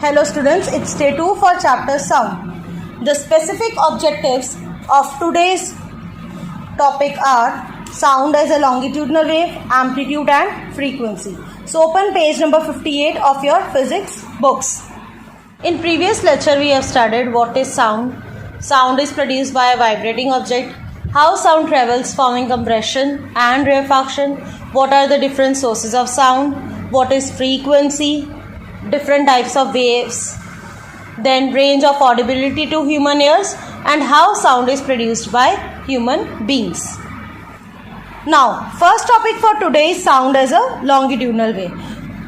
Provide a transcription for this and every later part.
Hello students, it's day 2 for chapter sound. The specific objectives of today's topic are sound as a longitudinal wave, amplitude and frequency. So open page number 58 of your physics books. In previous lecture we have studied what is sound. Sound is produced by a vibrating object. How sound travels forming compression and rarefaction. What are the different sources of sound? What is frequency? Different types of waves, then range of audibility to human ears, and how sound is produced by human beings. Now, first topic for today is sound as a longitudinal wave.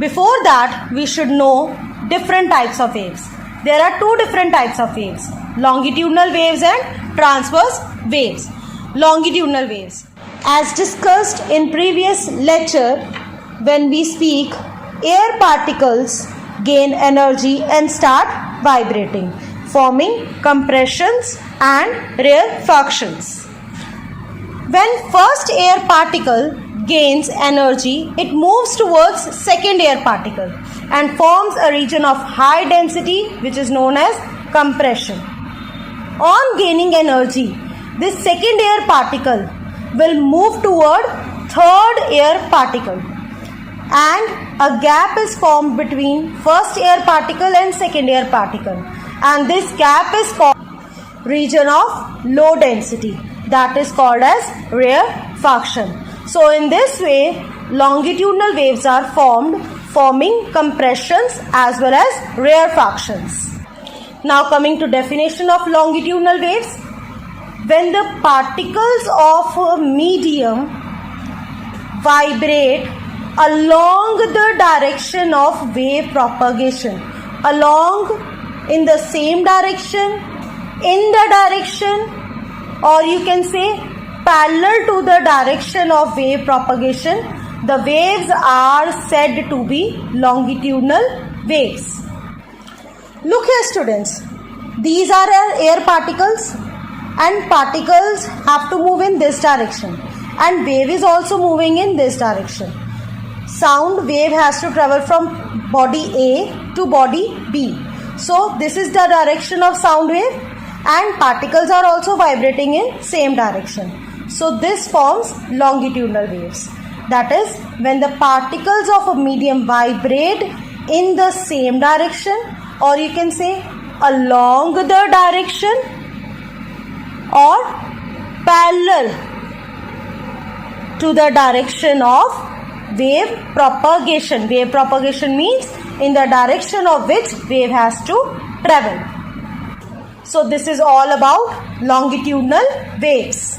Before that, we should know different types of waves. There are two different types of waves, longitudinal waves and transverse waves. Longitudinal waves. As discussed in previous lecture, when we speak, air particles gain energy and start vibrating, forming compressions and rarefactions. When first air particle gains energy, it moves towards second air particle and forms a region of high density which is known as compression. On gaining energy, this second air particle will move toward third air particle, and a gap is formed between first air particle and second air particle, and this gap is called region of low density, that is called as rarefaction. So in this way longitudinal waves are formed, forming compressions as well as rarefactions. Now coming to definition of longitudinal waves, when the particles of a medium vibrate along the direction of wave propagation, along in the same direction, in the direction, or you can say parallel to the direction of wave propagation, the waves are said to be longitudinal waves. Look here students, these are air particles, and particles have to move in this direction, and wave is also moving in this direction. Sound wave has to travel from body A to body B. So this is the direction of sound wave, and particles are also vibrating in same direction. So this forms longitudinal waves. That is, when the particles of a medium vibrate in the same direction, or you can say along the direction or parallel to the direction of wave propagation. Wave propagation means in the direction of which wave has to travel. So this is all about longitudinal waves.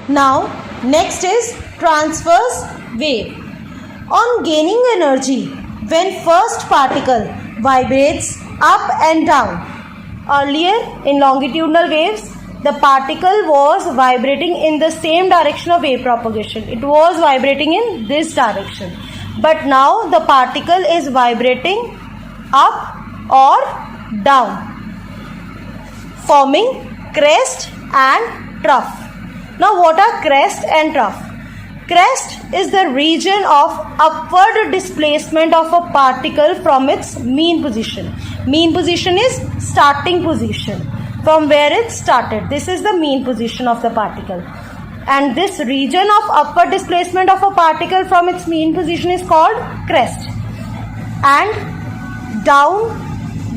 Now next is transverse wave. On gaining energy, when first particle vibrates up and down. Earlier in longitudinal waves, the particle was vibrating in the same direction of wave propagation. It was vibrating in this direction. But now the particle is vibrating up or down, forming crest and trough. Now what are crest and trough? Crest is the region of upward displacement of a particle from its mean position. Mean position is starting position, from where it started. This is the mean position of the particle. And this region of upward displacement of a particle from its mean position is called crest. And down,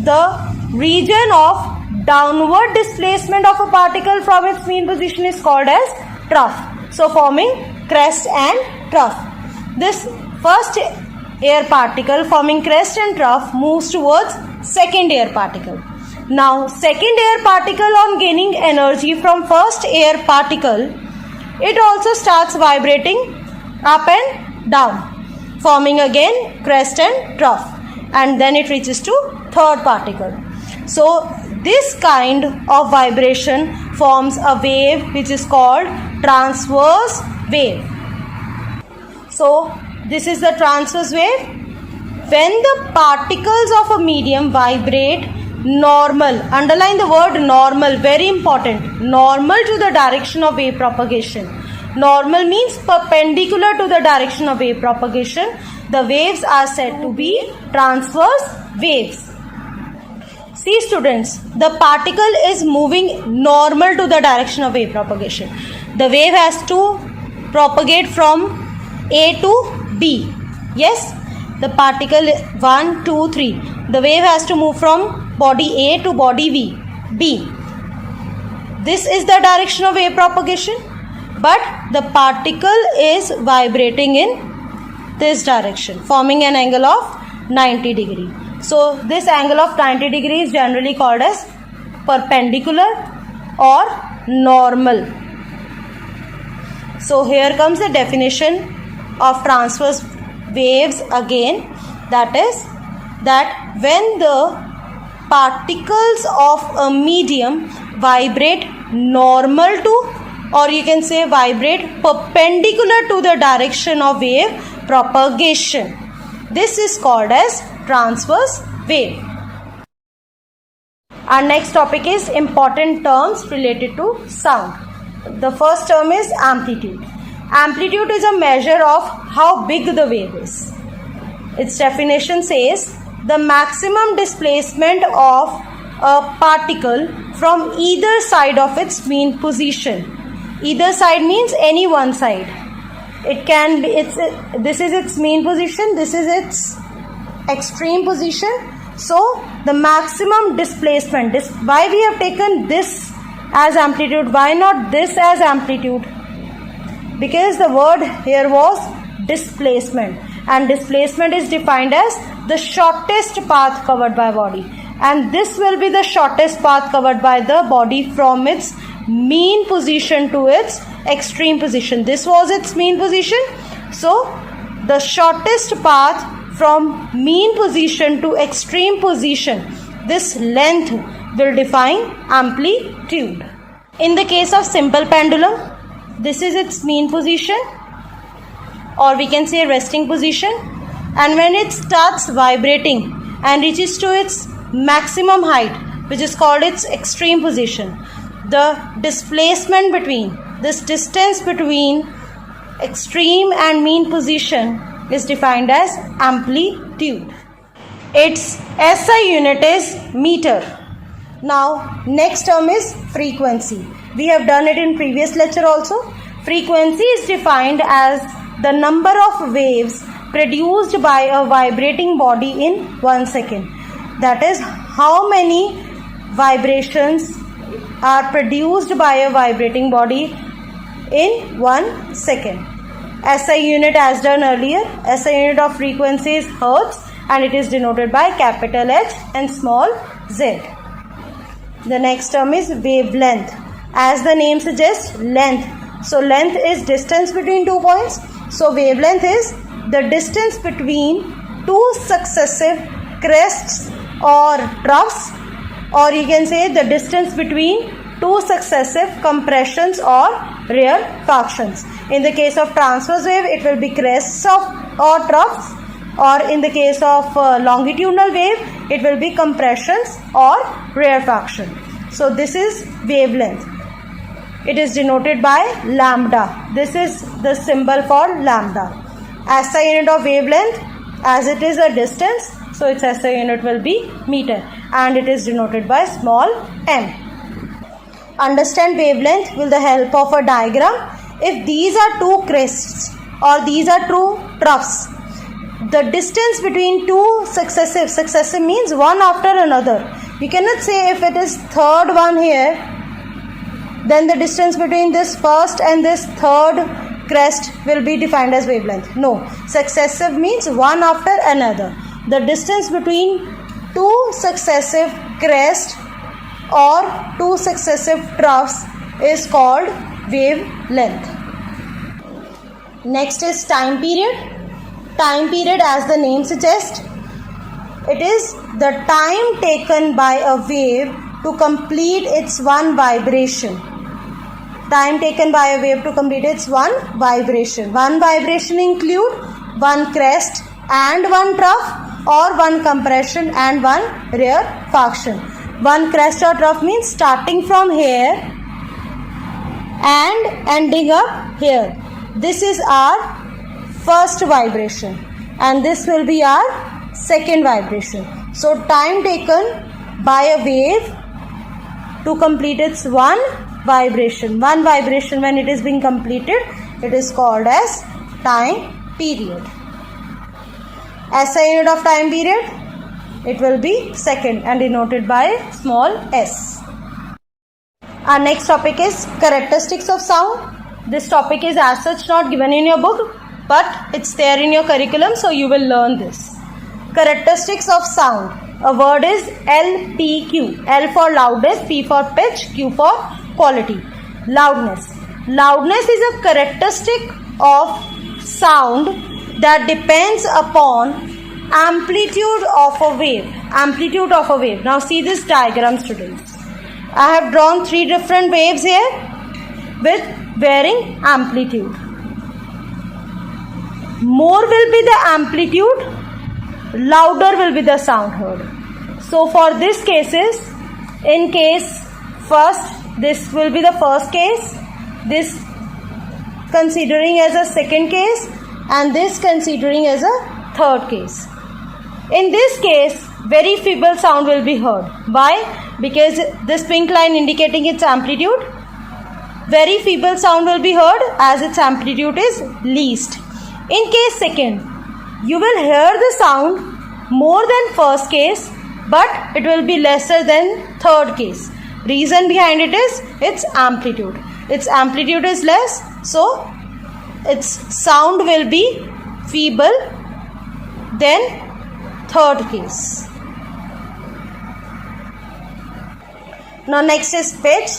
the region of downward displacement of a particle from its mean position is called as trough. So forming crest and trough. This first air particle forming crest and trough moves towards second air particle. Now second air particle on gaining energy from first air particle, it also starts vibrating up and down, forming again crest and trough, and then it reaches to third particle. So this kind of vibration forms a wave which is called transverse wave. So this is the transverse wave. When the particles of a medium vibrate normal, underline the word normal, very important, normal to the direction of wave propagation. Normal means perpendicular to the direction of wave propagation. The waves are said to be transverse waves. See students, the particle is moving normal to the direction of wave propagation. The wave has to propagate from A to B. Yes, the particle 1, 2, 3. The wave has to move from body A to body B. This is the direction of wave propagation, but the particle is vibrating in this direction, forming an angle of 90 degree. So this angle of 90 degree is generally called as perpendicular or normal. So here comes the definition of transverse waves again, that is that when the particles of a medium vibrate normal to, or you can say vibrate perpendicular to the direction of wave propagation, this is called as transverse wave. Our next topic is important terms related to sound. The first term is amplitude. Amplitude is a measure of how big the wave is. Its definition says the maximum displacement of a particle from either side of its mean position. Either side means any one side. It can be, this is its mean position, this is its extreme position. So the maximum displacement, why we have taken this as amplitude, why not this as amplitude? Because the word here was displacement, and displacement is defined as the shortest path covered by body, and this will be the shortest path covered by the body from its mean position to its extreme position. This was its mean position, so the shortest path from mean position to extreme position, this length will define amplitude. In the case of simple pendulum, this is its mean position, or we can say resting position, and when it starts vibrating and reaches to its maximum height, which is called its extreme position, the displacement between, this distance between extreme and mean position is defined as amplitude. Its SI unit is meter. Now next term is frequency. We have done it in previous lecture also. Frequency is defined as the number of waves produced by a vibrating body in 1 second. That is, how many vibrations are produced by a vibrating body in 1 second. SI unit, as done earlier, SI unit of frequency is Hertz, and it is denoted by capital H and small z. The next term is wavelength. As the name suggests, length. So length is distance between 2 points. So wavelength is the distance between two successive crests or troughs, or you can say the distance between two successive compressions or rarefactions. In the case of transverse wave, it will be crests or troughs, or in the case of longitudinal wave, it will be compressions or rarefaction. So this is wavelength. It is denoted by lambda. This is the symbol for lambda. SI unit of wavelength, as it is a distance, so its SI unit will be meter, and it is denoted by small m. Understand wavelength with the help of a diagram. If these are two crests or these are two troughs, the distance between two successive means one after another. You cannot say if it is third one here, then the distance between this first and this third crest will be defined as wavelength. No, successive means one after another. The distance between two successive crests or two successive troughs is called wavelength. Next is time period. Time period, as the name suggests, it is the time taken by a wave to complete its one vibration. Time taken by a wave to complete its one vibration. One vibration include one crest and one trough, or one compression and one rarefaction. One crest or trough means starting from here and ending up here. This is our first vibration and this will be our second vibration. So time taken by a wave to complete its one vibration. One vibration when it is being completed, it is called as time period. SI unit of time period, it will be second and denoted by small s. Our next topic is characteristics of sound. This topic is as such not given in your book, but it's there in your curriculum, so you will learn this. Characteristics of sound. A word is LPQ. L for loudness, P for pitch, Q for quality. Loudness. Loudness is a characteristic of sound that depends upon amplitude of a wave. Amplitude of a wave. Now see this diagram, students. I have drawn three different waves here with varying amplitude. More will be the amplitude, louder will be the sound heard. So for this cases, in case first, this will be the first case, this considering as a second case, and this considering as a third case. In this case, very feeble sound will be heard. Why? Because this pink line indicating its amplitude. Very feeble sound will be heard as its amplitude is least. In case second, you will hear the sound more than first case, but it will be lesser than third case. Reason behind it is its amplitude. Its amplitude is less, so its sound will be feeble than third case. Now next is pitch.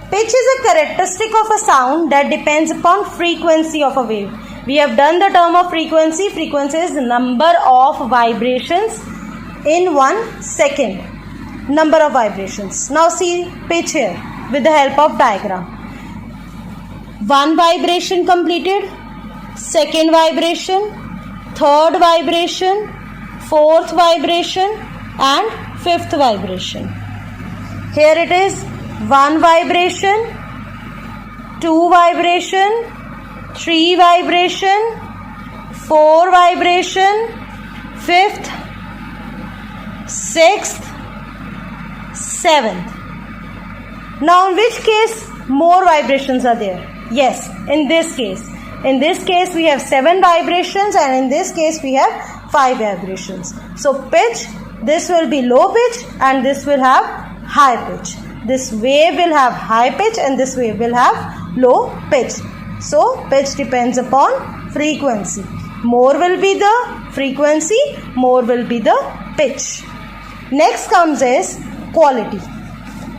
Pitch is a characteristic of a sound that depends upon frequency of a wave. We have done the term of frequency. Frequency is the number of vibrations in 1 second. Number of vibrations. Now see pitch here with the help of diagram. One vibration completed, second vibration, third vibration, fourth vibration and fifth vibration. Here it is one vibration, two vibration, three vibration, four vibration, fifth, sixth, seventh. Now in which case more vibrations are there? Yes, in this case. In this case we have 7 vibrations and in this case we have 5 vibrations. So pitch, this will be low pitch and this will have high pitch. This wave will have high pitch and this wave will have low pitch. So pitch depends upon frequency. More will be the frequency, more will be the pitch. Next comes is quality.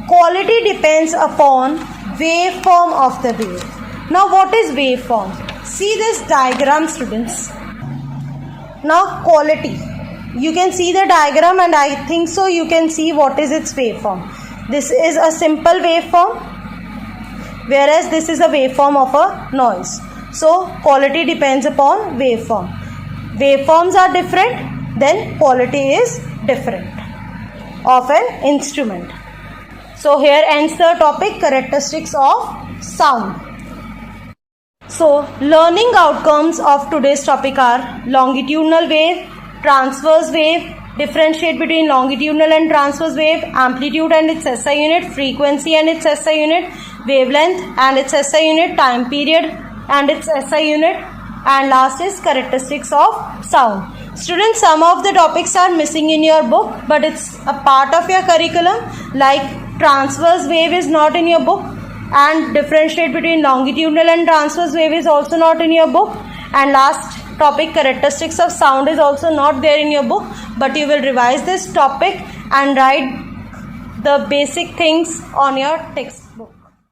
Quality depends upon waveform of the wave. Now what is waveform? See this diagram, students. Now quality. You can see the diagram and I think so you can see what is its waveform. This is a simple waveform, whereas this is a waveform of a noise. So quality depends upon waveform. Waveforms are different, then quality is different of an instrument. So here ends the topic characteristics of sound. So learning outcomes of today's topic are longitudinal wave, transverse wave, differentiate between longitudinal and transverse wave, amplitude and its SI unit, frequency and its SI unit, wavelength and its SI unit, time period and its SI unit, and last is characteristics of sound. Students, some of the topics are missing in your book, but it's a part of your curriculum, like transverse wave is not in your book and differentiate between longitudinal and transverse wave is also not in your book, and last topic characteristics of sound is also not there in your book, but you will revise this topic and write the basic things on your textbook.